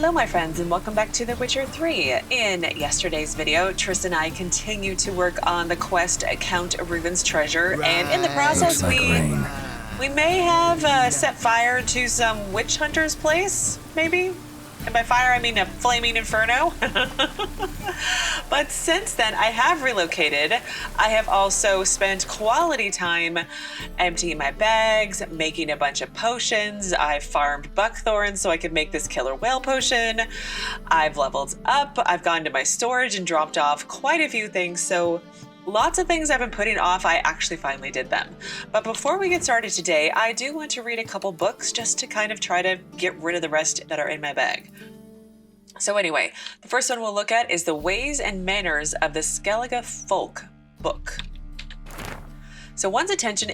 Hello my friends and welcome back to The Witcher 3. In yesterday's video, Triss and I continue to work on the quest Count Reuven's treasure, and in the process we may have set fire to some witch hunter's place, maybe? And by fire I mean a flaming inferno. But since then I have relocated. I have also spent quality time emptying my bags, making a bunch of potions. I've farmed buckthorn so I could make this killer whale potion. I've leveled up. I've gone to my storage and dropped off quite a few things. So lots of things I've been putting off, I actually finally did them. But before we get started today, I do want to read a couple books just to kind of try to get rid of the rest that are in my bag. So anyway, the first one we'll look at is The Ways and Manners of the Skellige Folk book. So one's attention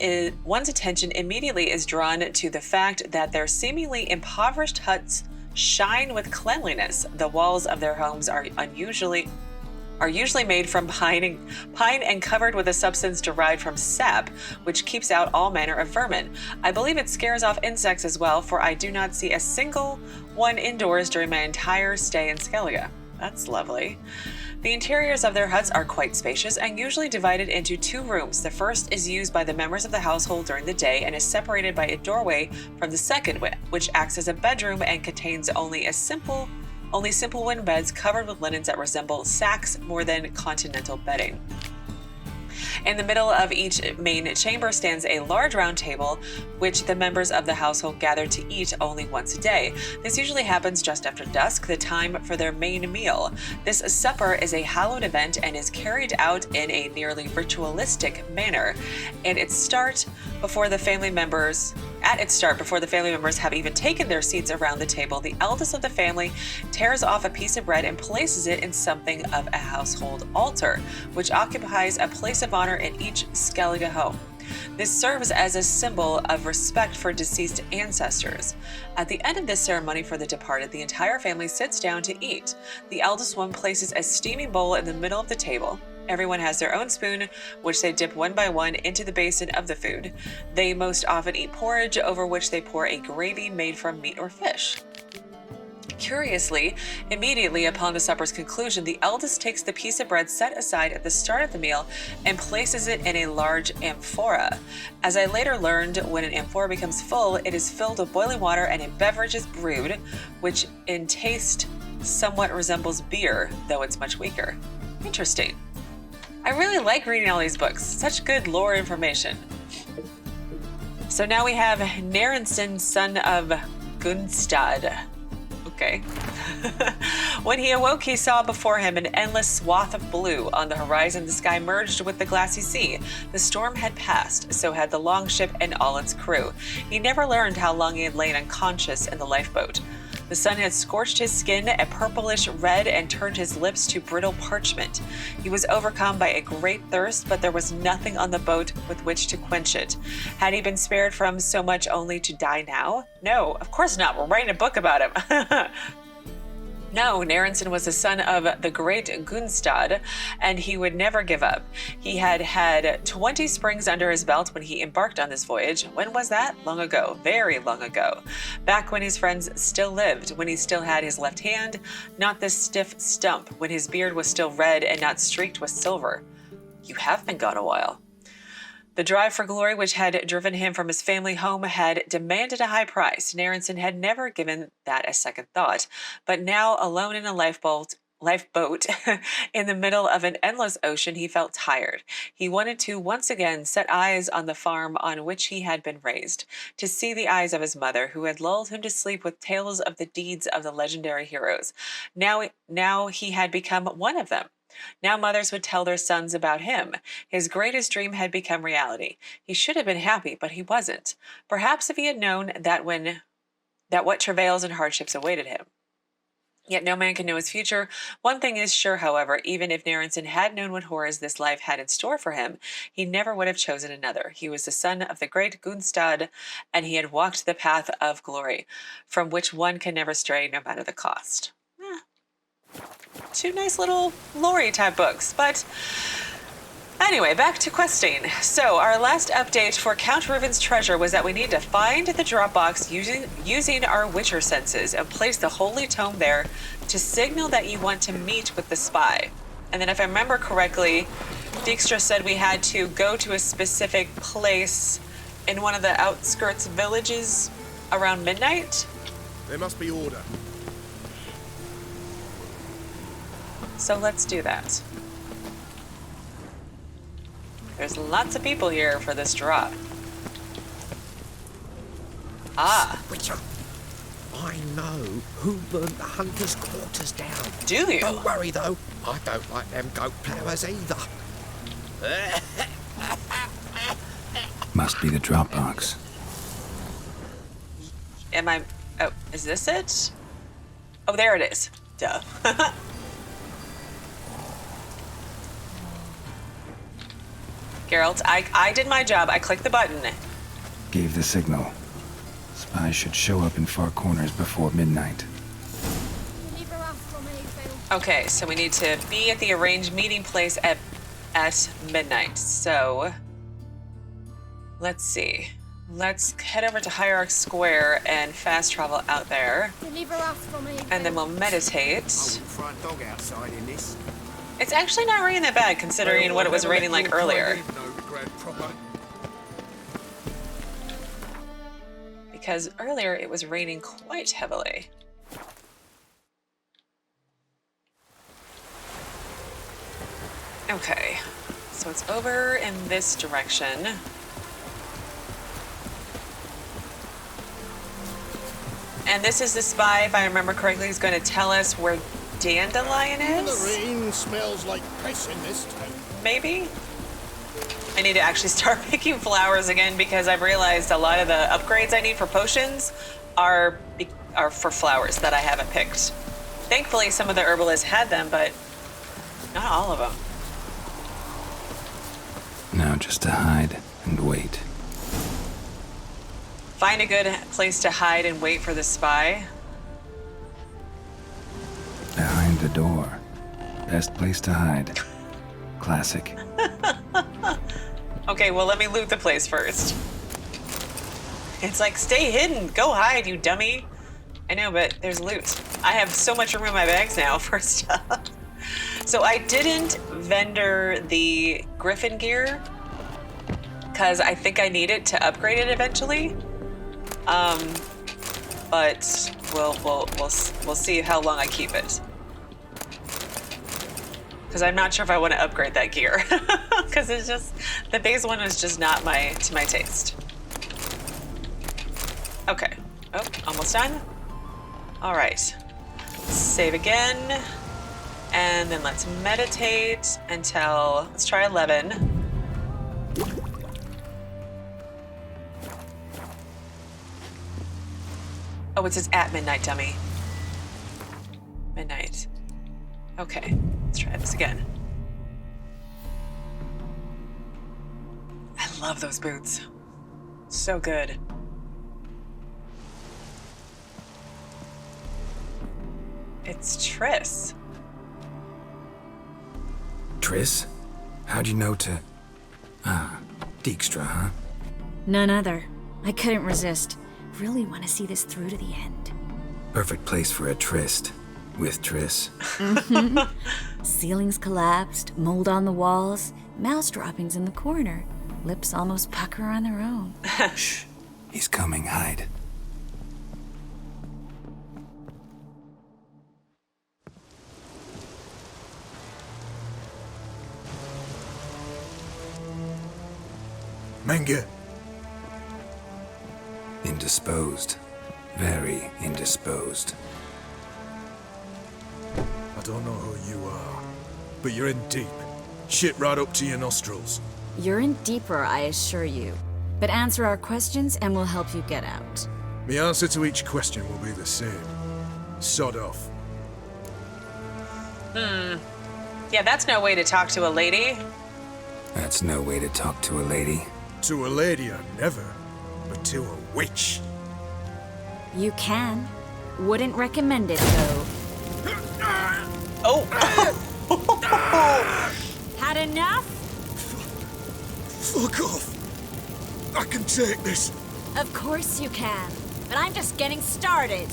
immediately is drawn to the fact that their seemingly impoverished huts shine with cleanliness. The walls of their homes are usually made from pine and covered with a substance derived from sap, which keeps out all manner of vermin. I believe it scares off insects as well, for I do not see a single one indoors during my entire stay in Skellige. That's lovely. The interiors of their huts are quite spacious and usually divided into two rooms. The first is used by the members of the household during the day and is separated by a doorway from the second, which acts as a bedroom and contains only simple wooden beds covered with linens that resemble sacks more than continental bedding. In the middle of each main chamber stands a large round table, which the members of the household gather to eat only once a day. This usually happens just after dusk, the time for their main meal. This supper is a hallowed event and is carried out in a nearly ritualistic manner. At its start, before the family members have even taken their seats around the table, the eldest of the family tears off a piece of bread and places it in something of a household altar, which occupies a place of honor in each Skellige home. This serves as a symbol of respect for deceased ancestors. At the end of this ceremony for the departed, the entire family sits down to eat. The eldest one places a steaming bowl in the middle of the table. Everyone has their own spoon, which they dip one by one into the basin of the food. They most often eat porridge, over which they pour a gravy made from meat or fish. Curiously, immediately upon the supper's conclusion, the eldest takes the piece of bread set aside at the start of the meal and places it in a large amphora. As I later learned, when an amphora becomes full, it is filled with boiling water and a beverage is brewed, which in taste somewhat resembles beer, though it's much weaker. Interesting. I really like reading all these books. Such good lore information. So now we have Naransen, son of Gunnestad. Okay. When he awoke, he saw before him an endless swath of blue. On the horizon, the sky merged with the glassy sea. The storm had passed, so had the longship and all its crew. He never learned how long he had lain unconscious in the lifeboat. The sun had scorched his skin a purplish red and turned his lips to brittle parchment. He was overcome by a great thirst, but there was nothing on the boat with which to quench it. Had he been spared from so much only to die now? No, of course not. We're writing a book about him. No, Naransen was the son of the great Gunnestad, and he would never give up. He had had 20 springs under his belt when he embarked on this voyage. When was that? Long ago, very long ago. Back when his friends still lived, when he still had his left hand, not this stiff stump, when his beard was still red and not streaked with silver. You have been gone a while. The drive for glory which had driven him from his family home had demanded a high price. Naransen had never given that a second thought, but now, alone in a lifeboat in the middle of an endless ocean, he felt tired. He wanted to once again set eyes on the farm on which he had been raised, to see the eyes of his mother, who had lulled him to sleep with tales of the deeds of the legendary heroes. Now he had become one of them. Now mothers would tell their sons about him. His greatest dream had become reality. He should have been happy, but he wasn't. Perhaps if he had known that what travails and hardships awaited him. Yet no man can know his future. One thing is sure, however, even if Naransen had known what horrors this life had in store for him, he never would have chosen another. He was the son of the great Gunnestad, and he had walked the path of glory, from which one can never stray no matter the cost. Two nice little lore type books, but Anyway, back to questing. So, our last update for Count Reuven's treasure was that we need to find the Dropbox using our Witcher senses and place the Holy Tome there to signal that you want to meet with the spy. And then if I remember correctly, Dijkstra said we had to go to a specific place in one of the outskirts villages around midnight. There must be order. So let's do that. There's lots of people here for this drop. Ah. Witcher, I know who burned the hunter's quarters down. Do you? Don't worry though, I don't like them goat plovers either. Must be the Dropbox. Am I... Oh, is this it? Oh, there it is. Duh. Geralt, I did my job. I clicked the button. Gave the signal. Spies should show up in far corners before midnight. Okay, so we need to be at the arranged meeting place at midnight. So, let's see. Let's head over to Hierarch Square and fast travel out there. And then we'll meditate. It's actually not raining that bad considering what it was raining like earlier. Because earlier it was raining quite heavily. Okay, so it's over in this direction. And this is the spy, if I remember correctly, is going to tell us where Dandelion is? The rain smells like piss in this town. Maybe? I need to actually start picking flowers again because I've realized a lot of the upgrades I need for potions are for flowers that I haven't picked. Thankfully, some of the herbalists had them, but not all of them. Now just to hide and wait. Find a good place to hide and wait for the spy. Behind the door. Best place to hide. Classic. Okay, well, let me loot the place first. It's like, stay hidden. Go hide, you dummy. I know, but there's loot. I have so much room in my bags now for stuff. So I didn't vendor the Griffin gear because I think I need it to upgrade it eventually. But we'll see how long I keep it. Because I'm not sure if I want to upgrade that gear. Because it's just, the base one is just not to my taste. Okay. Oh, almost done. All right. Save again. And then let's meditate until, let's try 11. Oh, it says at midnight, dummy. Midnight. Okay, let's try this again. I love those boots. So good. It's Triss. Triss? How'd you know to... Ah, Dijkstra, huh? None other. I couldn't resist. Really want to see this through to the end. Perfect place for a tryst. With Triss. Ceilings collapsed, mold on the walls, mouse droppings in the corner. Lips almost pucker on their own. Shh. He's coming, hide. Menge. Indisposed. Very indisposed. I don't know who you are, but you're in deep. Shit right up to your nostrils. You're in deeper, I assure you. But answer our questions and we'll help you get out. The answer to each question will be the same. Sod off. Yeah, that's no way to talk to a lady. That's no way to talk to a lady. To a lady, I never. But to a witch. You can. Wouldn't recommend it, though. Oh! Had enough? Fuck off. I can take this. Of course you can, but I'm just getting started.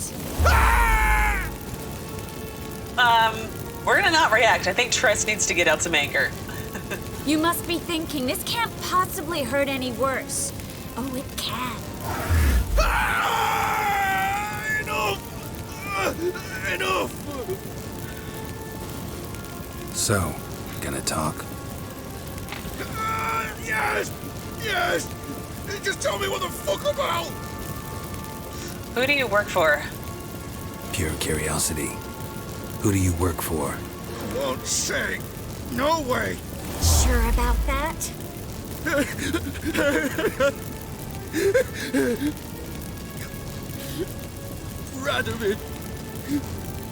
We're gonna not react. I think Triss needs to get out to Menger. You must be thinking, this can't possibly hurt any worse. Oh, it can. Enough! Enough! So, gonna talk? Yes! Yes! Just tell me what the fuck about! Who do you work for? Pure curiosity. Who do you work for? I won't say. No way! Sure about that? Radovid.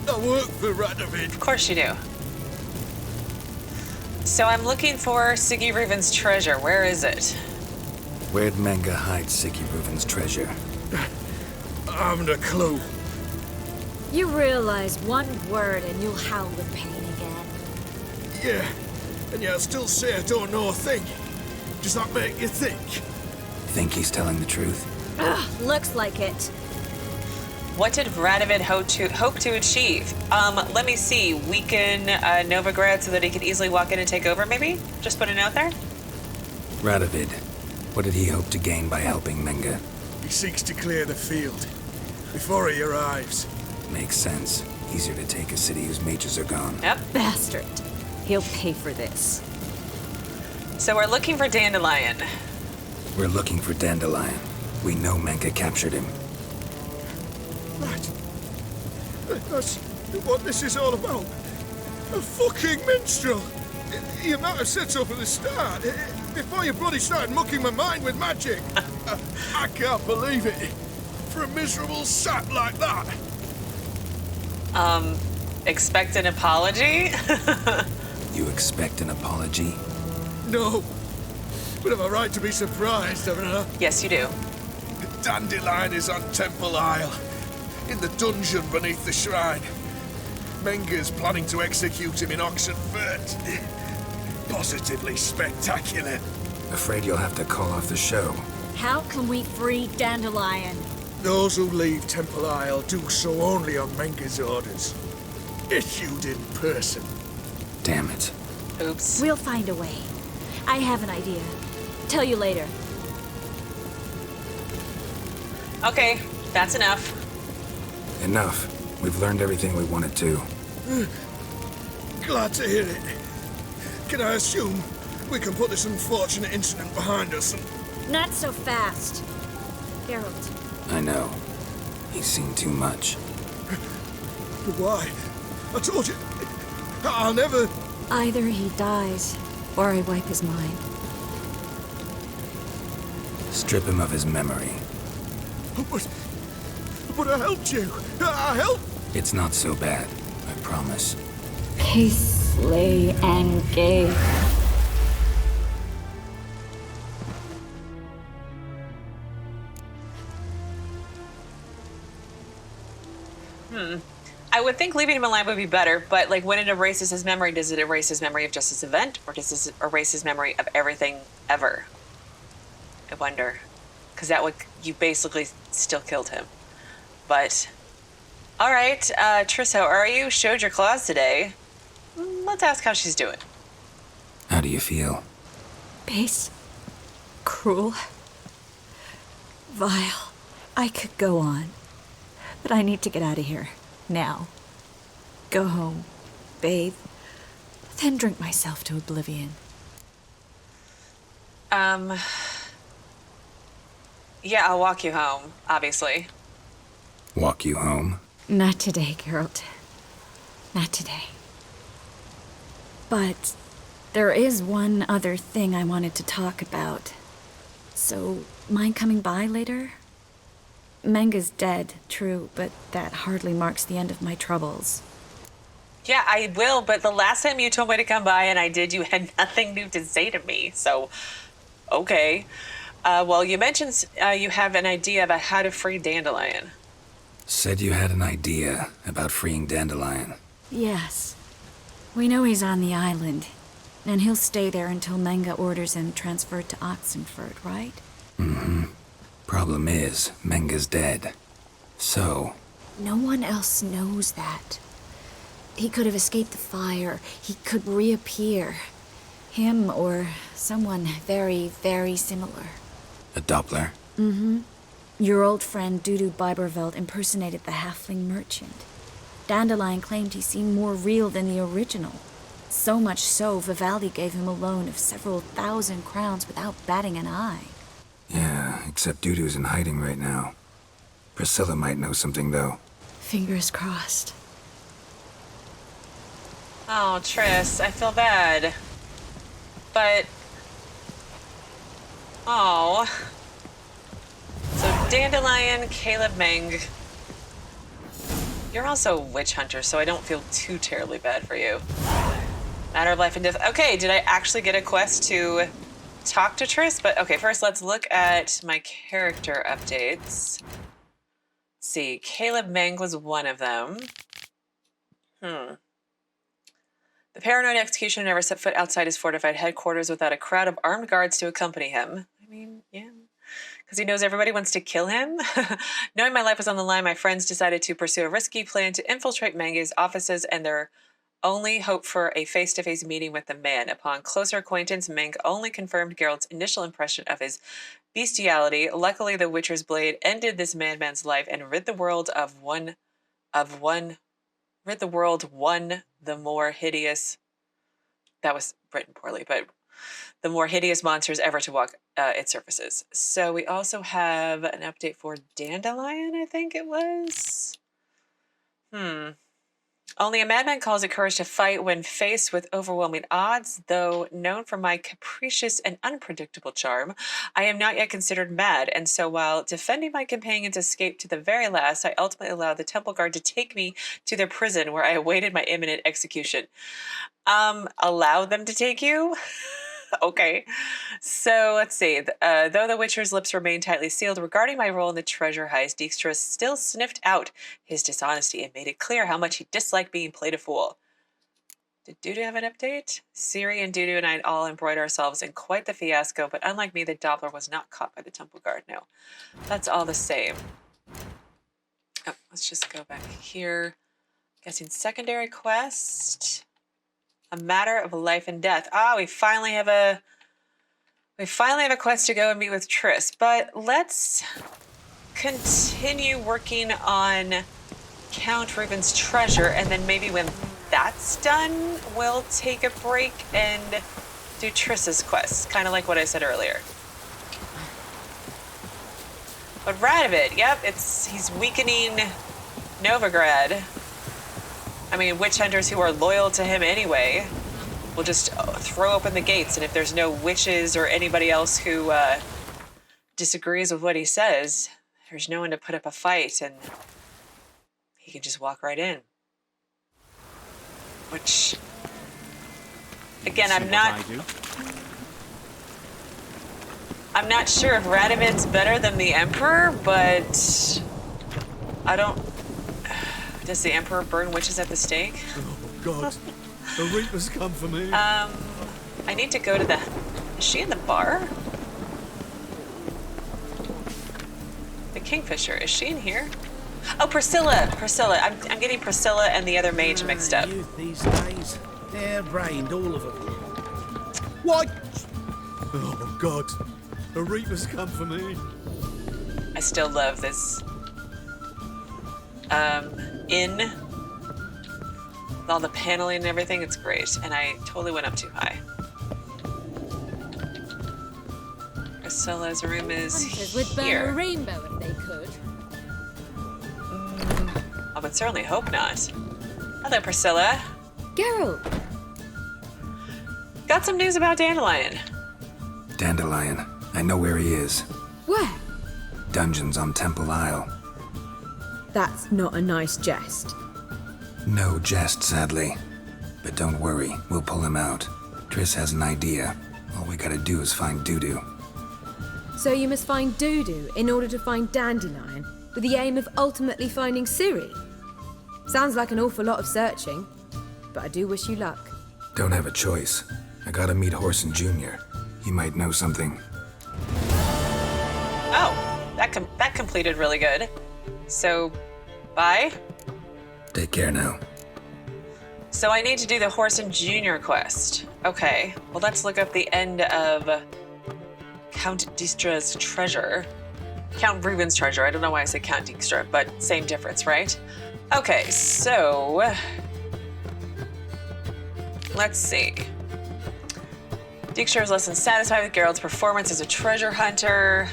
I work for Radovid. Of course you do. So I'm looking for Sigi Reuven's treasure. Where is it? Where'd Menge hide Sigi Reuven's treasure? I haven't a clue. You realize one word and you'll howl with pain again. Yeah, and yet I still say I don't know a thing. Does that make you think? Think he's telling the truth? Ugh, looks like it. What did Radovid hope to achieve? Let me see. Weaken Novigrad so that he could easily walk in and take over, maybe? Just put a note there? Radovid. What did he hope to gain by helping Menge? He seeks to clear the field before he arrives. Makes sense. Easier to take a city whose mages are gone. Yep. Bastard. He'll pay for this. So we're looking for Dandelion. We're looking for Dandelion. We know Menge captured him. That's what this is all about. A fucking minstrel. You might have said so from the start. Before you bloody started mucking my mind with magic. I can't believe it. For a miserable sap like that. Expect an apology? You expect an apology? No. But have a right to be surprised, haven't I? Yes, you do. The Dandelion is on Temple Isle. In the dungeon beneath the shrine. Menger's planning to execute him in Oxenfurt. Positively spectacular. Afraid you'll have to call off the show. How can we free Dandelion? Those who leave Temple Isle do so only on Menger's orders. Issued in person. Damn it. Oops. We'll find a way. I have an idea. Tell you later. Okay, that's enough. Enough. We've learned everything we wanted to. Glad to hear it. Can I assume we can put this unfortunate incident behind us and... Not so fast. Geralt. I know. He's seen too much. But why? I told you. I'll never... Either he dies, or I wipe his mind. Strip him of his memory. But I helped you. I helped. It's not so bad. I promise. Peace, slay, and gay. I would think leaving him alive would be better, but like when it erases his memory, does it erase his memory of just this event, or does it erase his memory of everything ever? I wonder. Because that would, you basically still killed him. But, alright, Triss, how are you? Showed your claws today. Let's ask how she's doing. How do you feel? Base. Cruel. Vile. I could go on. But I need to get out of here. Now. Go home. Bathe. Then drink myself to oblivion. Yeah, I'll walk you home, obviously. Walk you home? Not today, Geralt. Not today. But there is one other thing I wanted to talk about. So, mind coming by later? Menge's dead, true, but that hardly marks the end of my troubles. Yeah, I will, but the last time you told me to come by and I did, you had nothing new to say to me, so, okay. Well, you mentioned you have an idea about how to free Dandelion. Said you had an idea about freeing Dandelion. Yes. We know he's on the island. And he'll stay there until Menge orders him transferred to Oxenford, right? Mm-hmm. Problem is, Menge's dead. So... No one else knows that. He could have escaped the fire. He could reappear. Him or someone very, very similar. A Doppler? Mm-hmm. Your old friend Dudu Biberveld impersonated the halfling merchant. Dandelion claimed he seemed more real than the original. So much so, Vivaldi gave him a loan of several thousand crowns without batting an eye. Yeah, except Dudu's in hiding right now. Priscilla might know something, though. Fingers crossed. Oh, Triss, I feel bad. But... Oh... So, Dandelion, Caleb Menge. You're also a witch hunter, so I don't feel too terribly bad for you. Matter of life and death. Okay, did I actually get a quest to talk to Triss? But okay, first let's look at my character updates. Let's see, Caleb Menge was one of them. The paranoid executioner never set foot outside his fortified headquarters without a crowd of armed guards to accompany him. I mean, yeah. Because he knows everybody wants to kill him. Knowing my life was on the line, my friends decided to pursue a risky plan to infiltrate Menge's offices and their only hope for a face-to-face meeting with the man. Upon closer acquaintance, Menge only confirmed Geralt's initial impression of his bestiality. Luckily, the Witcher's blade ended this madman's life and rid the world the more hideous. That was written poorly, but the more hideous monsters ever to walk its surfaces. So we also have an update for Dandelion, I think it was. Only a madman calls it courage to fight when faced with overwhelming odds. Though known for my capricious and unpredictable charm, I am not yet considered mad, and so while defending my companion's escape to the very last, I ultimately allowed the temple guard to take me to their prison where I awaited my imminent execution. Allow them to take you? Okay. So let's see. Though the Witcher's lips remained tightly sealed regarding my role in the treasure heist, Dijkstra still sniffed out his dishonesty and made it clear how much he disliked being played a fool. Did Dudu have an update? Siri and Dudu and I all embroidered ourselves in quite the fiasco, but unlike me, the Doppler was not caught by the temple guard. No, that's all the same. Oh, let's just go back here. Guessing secondary quest. A matter of life and death. Ah, we finally have a quest to go and meet with Triss. But let's continue working on Count Reuven's treasure, and then maybe when that's done, we'll take a break and do Triss's quest. Kind of like what I said earlier. But Radovid, yep, he's weakening Novigrad. I mean, witch hunters who are loyal to him anyway will just throw open the gates, and if there's no witches or anybody else who disagrees with what he says, there's no one to put up a fight, and he can just walk right in. Which, again, I'm not sure if Radovid's better than the Emperor, but I don't... Does the Emperor burn witches at the stake? Oh, God. The Reaper's come for me. I need to go to the... Is she in the bar? The Kingfisher. Is she in here? Oh, Priscilla. Priscilla. I'm getting Priscilla and the other mage mixed up. Youth these days. Hair-brained, all of them. What? Oh, God. The Reaper's come for me. I still love this... inn. With all the paneling and everything, it's great. And I totally went up too high. Priscilla's room is Hunters would burn here. a rainbow if they could. I would certainly hope not. Hello, Priscilla. Geralt! Got some news about Dandelion. Dandelion. I know where he is. Where? Dungeons on Temple Isle. That's not a nice jest. No jest, sadly. But don't worry, we'll pull him out. Triss has an idea. All we gotta do is find Dudu. So you must find Dudu in order to find Dandelion, with the aim of ultimately finding Ciri? Sounds like an awful lot of searching, but I do wish you luck. Don't have a choice. I gotta meet Horson Jr. He might know something. Oh, that completed really good. So, bye? Take care now. So I need to do the Horson Jr. quest. Okay, well let's look up the end of Count Dijkstra's treasure. Count Reuven's treasure. I don't know why I said Count Dijkstra, but same difference, right? Okay, so let's see. Dijkstra is less than satisfied with Geralt's performance as a treasure hunter.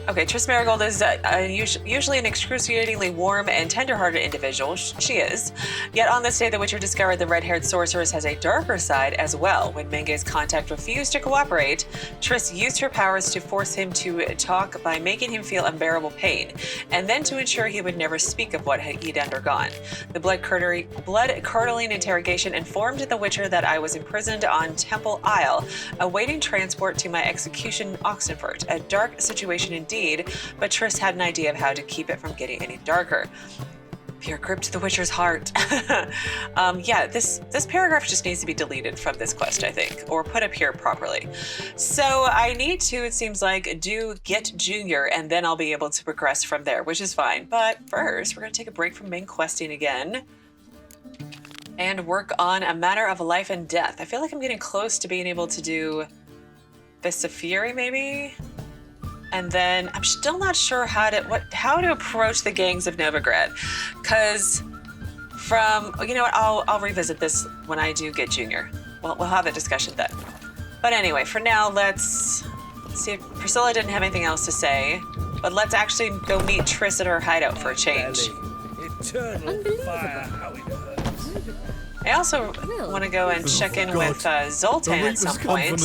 Okay, Triss Merigold is usually an excruciatingly warm and tender-hearted individual. She is. Yet on this day, the Witcher discovered the red-haired sorceress has a darker side as well. When Menge's contact refused to cooperate, Triss used her powers to force him to talk by making him feel unbearable pain, and then to ensure he would never speak of what he'd undergone. The blood-curdling interrogation informed the Witcher that I was imprisoned on Temple Isle, awaiting transport to my execution in Oxenfurt. A dark situation indeed, but Triss had an idea of how to keep it from getting any darker. Pure grip to the Witcher's heart. Yeah, this paragraph just needs to be deleted from this quest, I think, or put up here properly. So I need to, it seems like, do Get Junior, and then I'll be able to progress from there, which is fine. But first, we're going to take a break from main questing again and work on a matter of life and death. I feel like I'm getting close to being able to do Fists of Fury, maybe? And then I'm still not sure how to approach the gangs of Novigrad, because you know what, I'll revisit this when I do Get Junior. We'll have a discussion then. But anyway, for now, let's see if Priscilla didn't have anything else to say, but let's actually go meet Triss at her hideout for a change. I also want to go and check in with Zoltan at some point.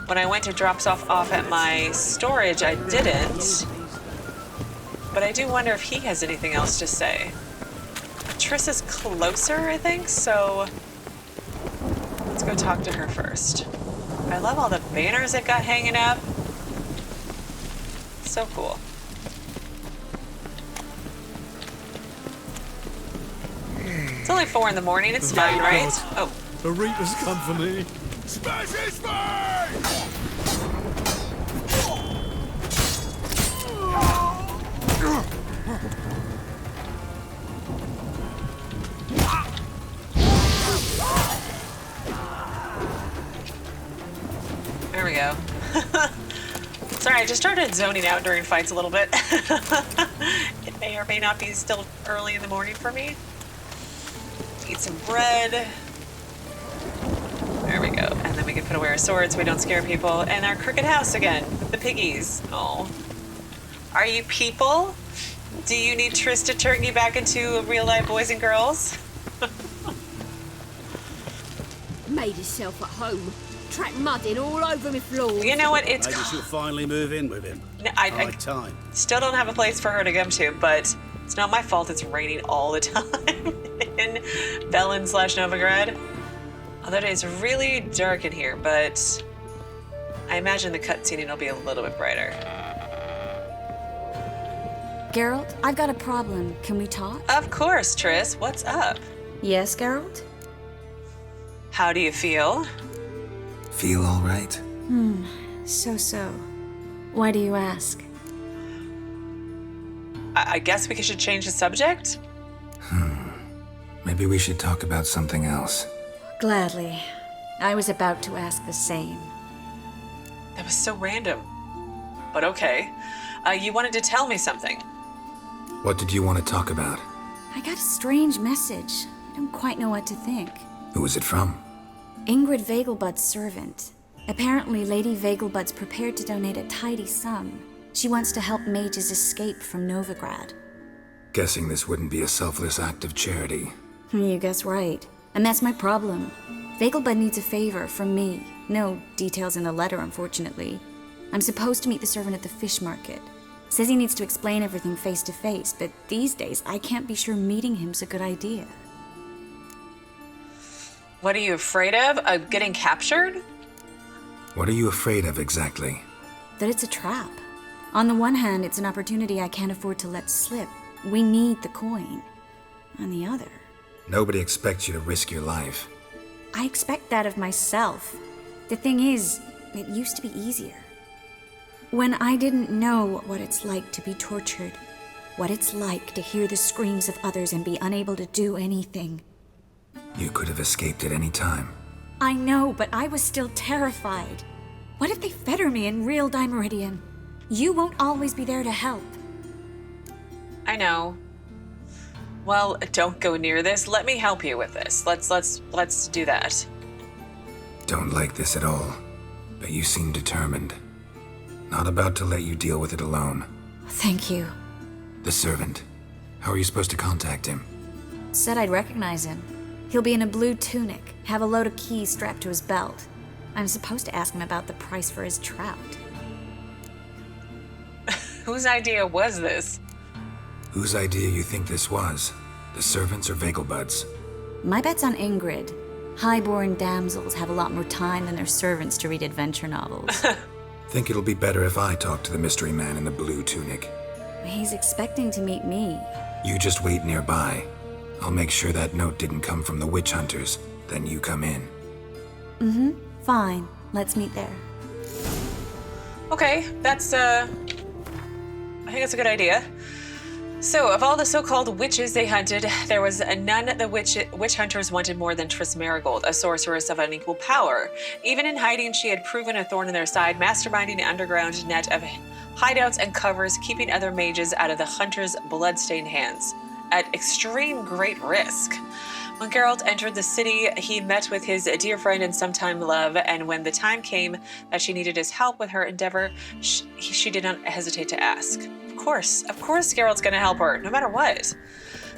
When I went to drop stuff off at my storage, I didn't. But I do wonder if he has anything else to say. Triss is closer, I think, so let's go talk to her first. I love all the banners that got hanging up. So cool. It's only 4 in the morning, it's fine, right? Oh. The Reaper's company. Smash his face! There we go. Sorry, I just started zoning out during fights a little bit. It may or may not be still early in the morning for me. Eat some bread. There we go. And then we can put away our swords so we don't scare people. And our crooked house again with the piggies. Oh. Are you people? Do you need Triss to turn you back into real life boys and girls? Made yourself at home. Track mud in all over my floor. You know what? It's maybe she'll finally move in with him. I time. Still don't have a place for her to come to, but it's not my fault it's raining all the time in Velen/Novigrad. Although it's really dark in here, but I imagine the cutscene will be a little bit brighter. Geralt, I've got a problem. Can we talk? Of course, Triss. What's up? Yes, Geralt? How do you feel? Feel all right? So. Why do you ask? I guess we should change the subject? Maybe we should talk about something else. Gladly. I was about to ask the same. That was so random. But okay. You wanted to tell me something. What did you want to talk about? I got a strange message. I don't quite know what to think. Who was it from? Ingrid Vegelbud's servant. Apparently, Lady Vegelbud's prepared to donate a tidy sum. She wants to help mages escape from Novigrad. Guessing this wouldn't be a selfless act of charity. You guess right. And that's my problem. Vegelbud needs a favor from me. No details in the letter, unfortunately. I'm supposed to meet the servant at the fish market. Says he needs to explain everything face to face, but these days I can't be sure meeting him's a good idea. What are you afraid of? Getting captured? What are you afraid of exactly? That it's a trap. On the one hand, it's an opportunity I can't afford to let slip. We need the coin. On the other... Nobody expects you to risk your life. I expect that of myself. The thing is, it used to be easier. When I didn't know what it's like to be tortured, what it's like to hear the screams of others and be unable to do anything. You could have escaped at any time. I know, but I was still terrified. What if they fetter me in real Dimeridian? You won't always be there to help. I know. Well, don't go near this. Let me help you with this. Let's do that. Don't like this at all, but you seem determined. Not about to let you deal with it alone. Thank you. The servant. How are you supposed to contact him? Said I'd recognize him. He'll be in a blue tunic, have a load of keys strapped to his belt. I'm supposed to ask him about the price for his trout. Whose idea was this? Whose idea you think this was? The servants or Vegelbud's? My bet's on Ingrid. High-born damsels have a lot more time than their servants to read adventure novels. Think it'll be better if I talk to the mystery man in the blue tunic. He's expecting to meet me. You just wait nearby. I'll make sure that note didn't come from the witch hunters. Then you come in. Mm-hmm. Fine. Let's meet there. Okay, that's, I think that's a good idea. So, of all the so-called witches they hunted, there was none the witch hunters wanted more than Triss Merigold, a sorceress of unequal power. Even in hiding, she had proven a thorn in their side, masterminding an underground net of hideouts and covers, keeping other mages out of the hunters' blood-stained hands, at extreme great risk. When Geralt entered the city, he met with his dear friend and sometime love, and when the time came that she needed his help with her endeavor, she did not hesitate to ask. Of course Geralt's gonna help her, no matter what.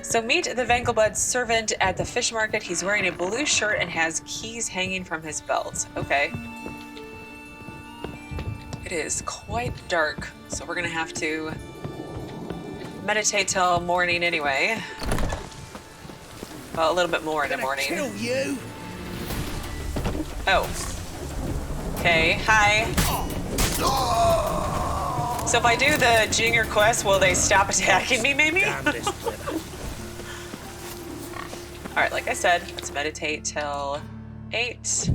So meet the Vegelbud servant at the fish market. He's wearing a blue shirt and has keys hanging from his belt. Okay. It is quite dark, so we're gonna have to meditate till morning anyway. Well, a little bit more in the morning. Kill you. Oh. Okay, hi. So if I do the Junior quest, will they stop attacking me, maybe? Alright, like I said, let's meditate till 8.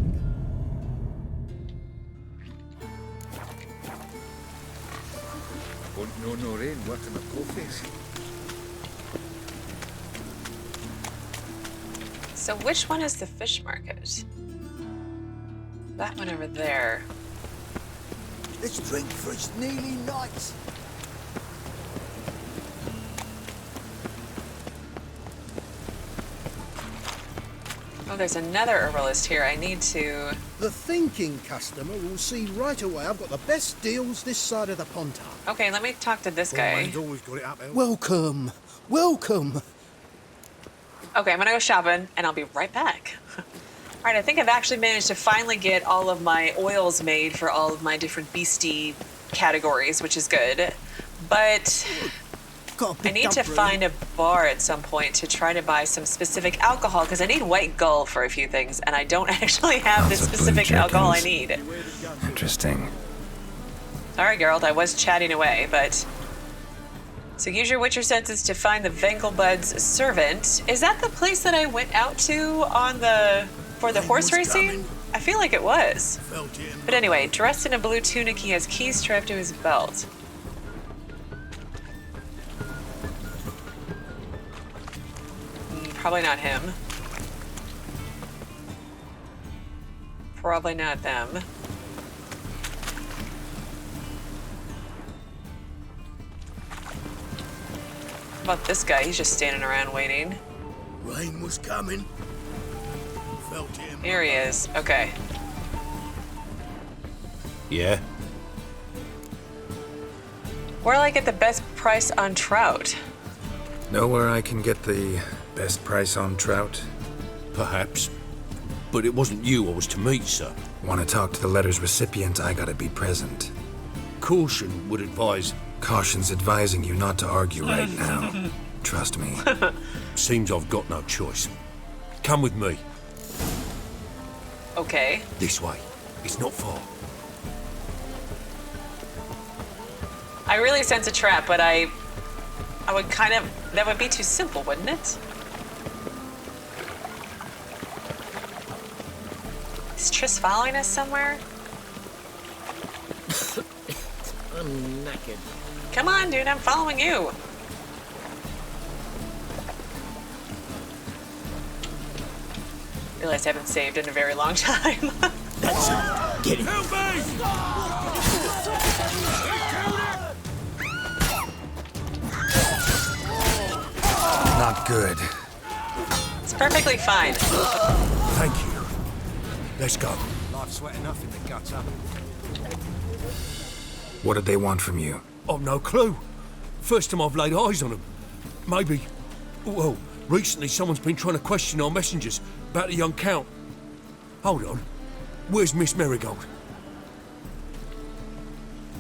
Want no rain working the coffees. So which one is the fish market? That one over there. Let's drink for it's nearly night. Oh, there's another herbalist here. I need to... The thinking customer will see right away I've got the best deals this side of the Pontar. Okay, let me talk to this guy. Mine's always got it up there. Welcome, welcome. Okay, I'm gonna go shopping, and I'll be right back. All right, I think I've actually managed to finally get all of my oils made for all of my different beastie categories, which is good. But I need to find a bar at some point to try to buy some specific alcohol, because I need white gull for a few things, and I don't actually have the specific alcohol I need. Interesting. All right, Geralt, I was chatting away, but... So use your Witcher senses to find the Vegelbud's servant. Is that the place that I went out to on the... for the horse racing? I feel like it was. But anyway, dressed in a blue tunic, he has keys strapped to his belt. Probably not him. Probably not them. How about this guy? He's just standing around waiting. Rain was coming. Felt him. Here he is. Okay. Yeah. Where'll I get the best price on trout? Know where I can get the best price on trout? Perhaps. But it wasn't you I was to meet, sir. Want to talk to the letter's recipient, I gotta be present. Caution would advise. Caution's advising you not to argue right now. Trust me. Seems I've got no choice. Come with me. Okay. This way. It's not far. I really sense a trap, but I would kind of... That would be too simple, wouldn't it? Is Triss following us somewhere? I'm knackered. Come on, dude, I'm following you. Realize I haven't saved in a very long time. That's it. Get it. Help me! Not good. It's perfectly fine. Thank you. Let's go. Life's sweat enough in the gutter. What did they want from you? I've no clue. First time I've laid eyes on them. Maybe... Well, recently someone's been trying to question our messengers about the young Count. Hold on. Where's Miss Merigold?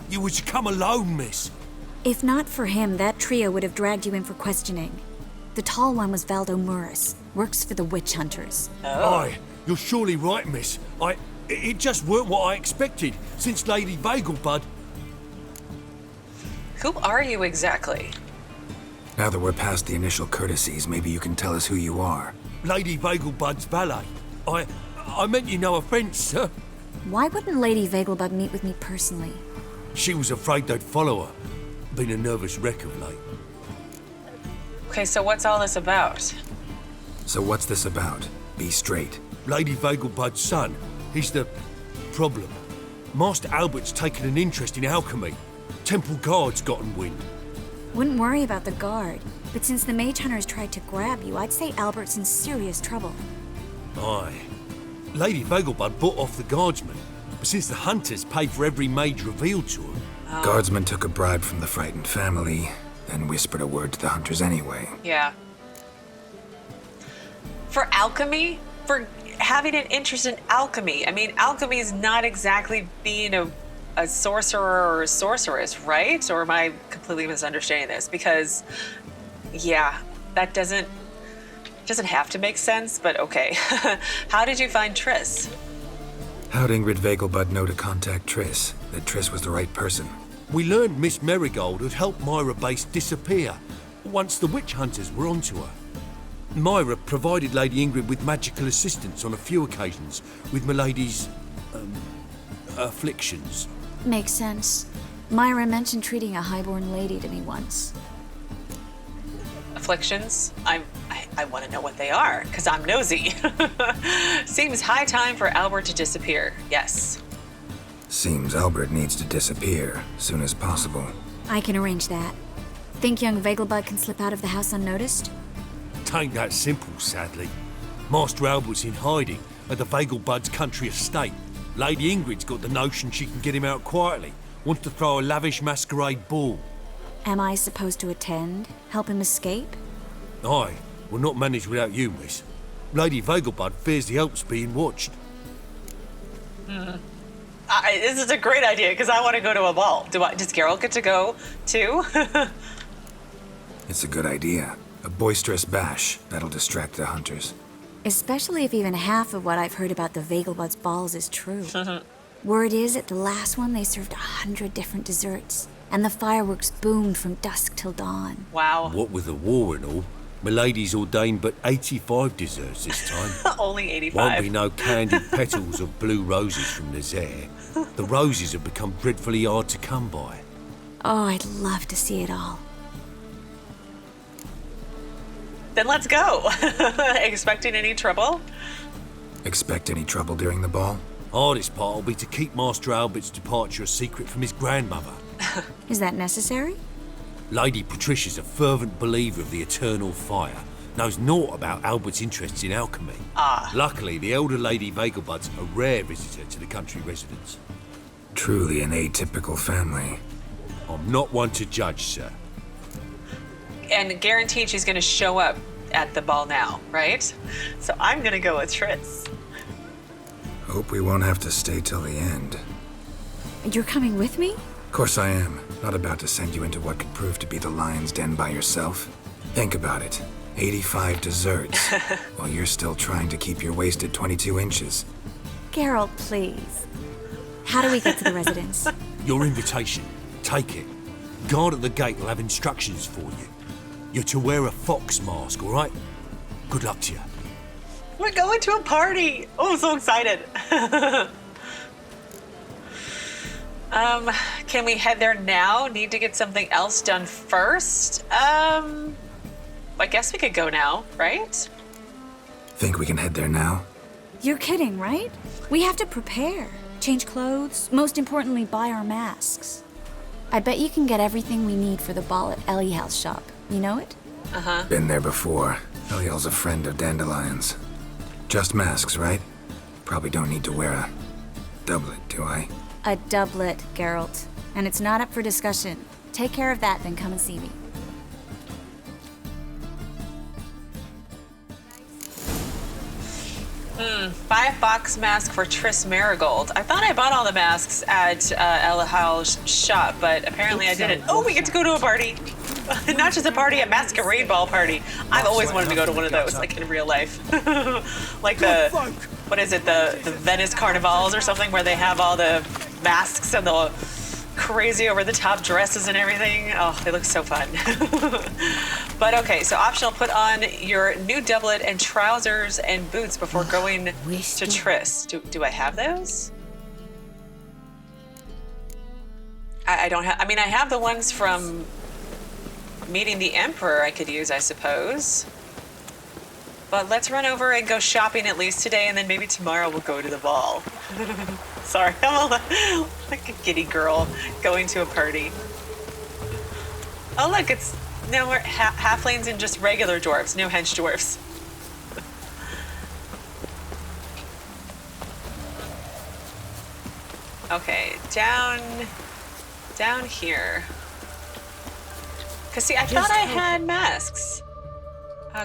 You was to come alone, miss. If not for him, that trio would have dragged you in for questioning. The tall one was Valdo Muris, works for the witch hunters. Aye, you're surely right, miss. It just weren't what I expected, since Lady Vegelbud... Who are you exactly? Now that we're past the initial courtesies, maybe you can tell us who you are. Lady Vegelbud's valet. I meant you no offence, sir. Why wouldn't Lady Vegelbud meet with me personally? She was afraid they'd follow her. Been a nervous wreck of late. Okay, so what's all this about? So what's this about? Be straight. Lady Vegelbud's son, he's the problem. Master Albert's taken an interest in alchemy. Temple guards gotten wind. Wouldn't worry about the guard, but since the mage hunters tried to grab you, I'd say Albert's in serious trouble. Aye. Lady Vegelbud bought off the guardsmen, but since the hunters paid for every mage revealed to them... Guardsmen took a bribe from the frightened family, then whispered a word to the hunters anyway. Yeah. For alchemy? For having an interest in alchemy? I mean, alchemy is not exactly being a sorcerer or a sorceress, right? Or am I completely misunderstanding this? Because, yeah, that doesn't have to make sense, but okay. How did you find Triss? How'd Ingrid Vegelbud know to contact Triss? That Triss was the right person? We learned Miss Merigold had helped Myra Base disappear once the witch hunters were onto her. Myra provided Lady Ingrid with magical assistance on a few occasions with Milady's... afflictions. Makes sense. Myra mentioned treating a highborn lady to me once. Afflictions? I want to know what they are, because I'm nosy. Seems high time for Albert to disappear, yes. Seems Albert needs to disappear soon as possible. I can arrange that. Think young Vegelbud can slip out of the house unnoticed? Tain't that simple, sadly. Master Albert's in hiding at the Vegelbud's country estate. Lady Ingrid's got the notion she can get him out quietly. Wants to throw a lavish masquerade ball. Am I supposed to attend? Help him escape? Aye, will not manage without you, miss. Lady Vegelbud fears the help's being watched. This is a great idea, because I want to go to a ball. Does Geralt get to go, too? It's a good idea. A boisterous bash. That'll distract the hunters. Especially if even half of what I've heard about the Vegelbud's balls is true. Word is, at the last one, they served 100 different desserts. And the fireworks boomed from dusk till dawn. Wow. What with the war and all, Milady's ordained but 85 desserts this time. Only 85. Won't be no candied petals of blue roses from Nazaire. The roses have become dreadfully hard to come by. Oh, I'd love to see it all. Then let's go. Expecting any trouble? Expect any trouble during the ball? Hardest part will be to keep Master Albert's departure a secret from his grandmother. Is that necessary? Lady Patricia's a fervent believer of the eternal fire. Knows naught about Albert's interests in alchemy. Luckily, the elder Lady Vegelbud's a rare visitor to the country residence. Truly an atypical family. I'm not one to judge, sir. And guaranteed she's going to show up at the ball now, right? So I'm going to go with Triss. Hope we won't have to stay till the end. You're coming with me? Of course I am. Not about to send you into what could prove to be the lion's den by yourself. Think about it. 85 desserts, while you're still trying to keep your waist at 22 inches. Geralt, please. How do we get to the residence? Your invitation. Take it. Guard at the gate will have instructions for you. You're to wear a fox mask, all right? Good luck to you. We're going to a party. Oh, I'm so excited. Can we head there now? Need to get something else done first? I guess we could go now, right? Think we can head there now? You're kidding, right? We have to prepare. Change clothes, most importantly, buy our masks. I bet you can get everything we need for the ball at Elihal's shop. You know it? Uh-huh. Been there before. Elihal's a friend of Dandelion's. Just masks, right? Probably don't need to wear a doublet, do I? A doublet, Geralt. And it's not up for discussion. Take care of that, then come and see me. Buy a fox mask for Triss Merigold. I thought I bought all the masks at Elihal's shop, but apparently I didn't. Oh, we get to go to a party. Not just a party, a masquerade ball party. I've always wanted to go to one of those, like in real life. Like the, what is it, the Venice Carnivals or something, where they have all the masks and the crazy over-the-top dresses and everything. Oh, they look so fun. But okay, so optional, put on your new doublet and trousers and boots before going to Triss. Do I have those? I don't have, I mean, I have the ones from meeting the Emperor I could use, I suppose. But let's run over and go shopping at least today, and then maybe tomorrow we'll go to the ball. Sorry, I'm like a giddy girl going to a party. Oh look, it's now we're halflings and just regular dwarves, no hench dwarves. Okay, down here. Cause see, I thought I had masks.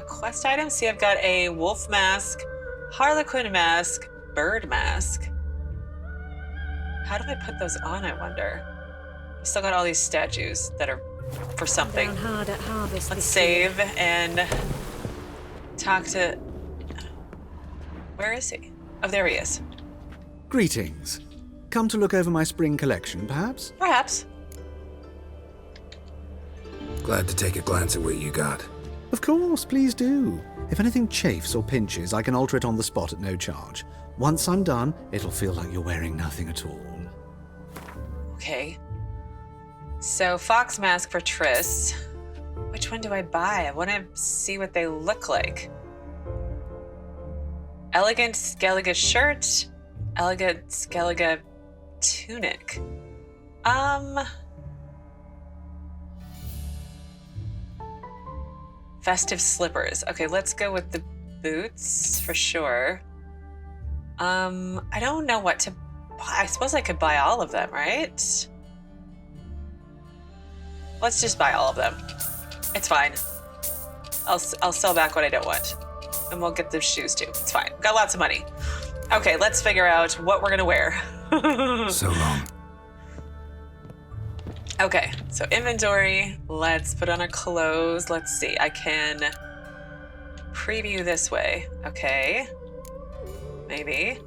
Quest items. See, I've got a wolf mask, harlequin mask, bird mask. How do I put those on, I wonder? I've still got all these statues that are for something. Down hard at harvest. Let's save and talk to... Where is he? Oh, there he is. Greetings. Come to look over my spring collection, perhaps? Perhaps. Glad to take a glance at what you got. Of course, please do. If anything chafes or pinches, I can alter it on the spot at no charge. Once I'm done, it'll feel like you're wearing nothing at all. Okay. So, fox mask for Triss. Which one do I buy? I want to see what they look like. Elegant Skellige shirt. Elegant Skellige tunic. Festive slippers. Okay, let's go with the boots for sure. I don't know what to buy. I suppose I could buy all of them, right? Let's just buy all of them. It's fine. I'll sell back what I don't want. And we'll get those shoes too. It's fine. Got lots of money. Okay, let's figure out what we're gonna wear. So long. Okay, so inventory. Let's put on our clothes. Let's see. I can preview this way. Okay. Maybe.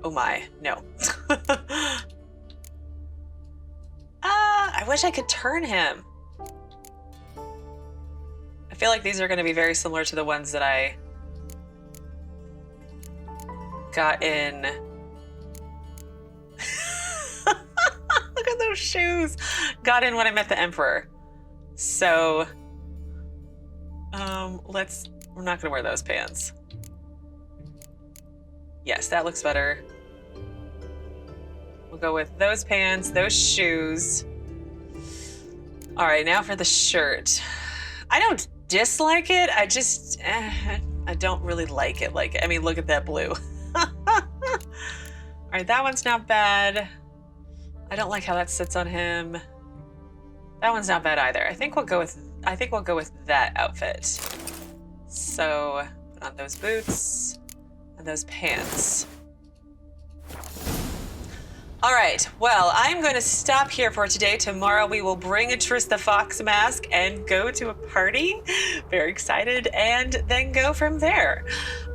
Oh my, no. I wish I could turn him. I feel like these are going to be very similar to the ones that I got in. Look at those shoes. Got in when I met the Emperor. So, we're not going to wear those pants. Yes, that looks better. We'll go with those pants, those shoes. All right, now for the shirt. I don't dislike it. I just, I don't really like it. I mean, look at that blue. All right, that one's not bad. I don't like how that sits on him. That one's not bad either. I think we'll go with that outfit. So, put on those boots and those pants. All right, well, I'm going to stop here for today. Tomorrow we will bring a Triss the Fox mask and go to a party. Very excited, and then go from there.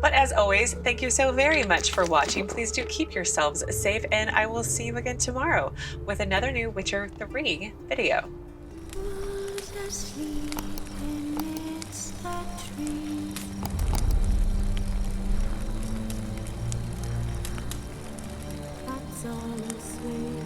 But as always, thank you so very much for watching. Please do keep yourselves safe, and I will see you again tomorrow with another new Witcher 3 video. Was asleep and it's a dream. all asleep.